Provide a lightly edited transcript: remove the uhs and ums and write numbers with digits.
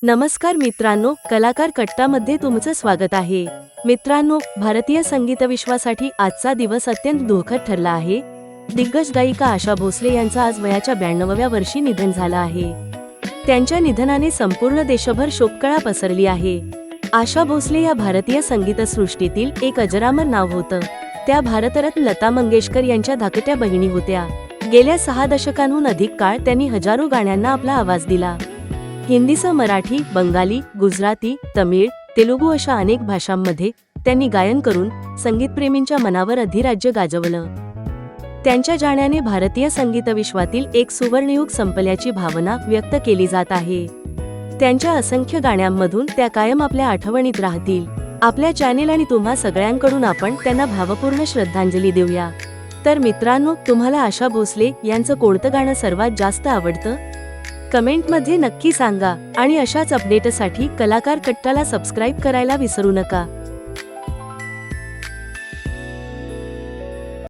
नमस्कार मित्रांनो, कलाकार कट्टामध्ये तुमचं स्वागत आहे। मित्रांनो, भारतीय संगीत विश्वासाठी आजचा दिवस अत्यंत दुःखद ठरला आहे। दिग्गज गायिका आशा भोसले यांचं आज वयाच्या 92व्या वर्षी निधन झालं आहे। त्यांच्या निधनाने संपूर्ण देशभर शोककळा पसरली आहे। आशा भोसले या भारतीय संगीत सृष्टीतील एक अजरामर नाव होतं। त्या भारतरत्न लता मंगेशकर यांच्या धाकट्या बहिणी होत्या। गेल्या 6 दशकांहून अधिक काळ त्यांनी हजारो गाण्यांना आपला आवाज दिला। हिंदीसह मराठी, बंगाली, गुजराती, तमिळ, तेलुगू अशा अनेक भाषांमध्ये त्यांनी गायन करून संगीतप्रेमींच्या मनावर अधिराज्य गाजवलं। त्यांच्या जाण्याने भारतीय संगीत विश्वातील एक सुवर्णयुग संपल्याची भावना व्यक्त केली जात आहे। त्यांच्या असंख्य गाण्यांमधून त्या कायम आपल्या आठवणीत राहतील। आपल्या चॅनेल आणि तुम्हा सगळ्यांकडून आपण त्यांना भावपूर्ण श्रद्धांजली देऊया। तर मित्रांनो, तुम्हाला आशा भोसले यांचं कोणतं गाणं सर्वात जास्त आवडतं? कमेंटमध्ये नक्की सांगा आणि अशाच अपडेटसाठी कलाकार कट्टाला सबस्क्राईब करायला विसरू नका।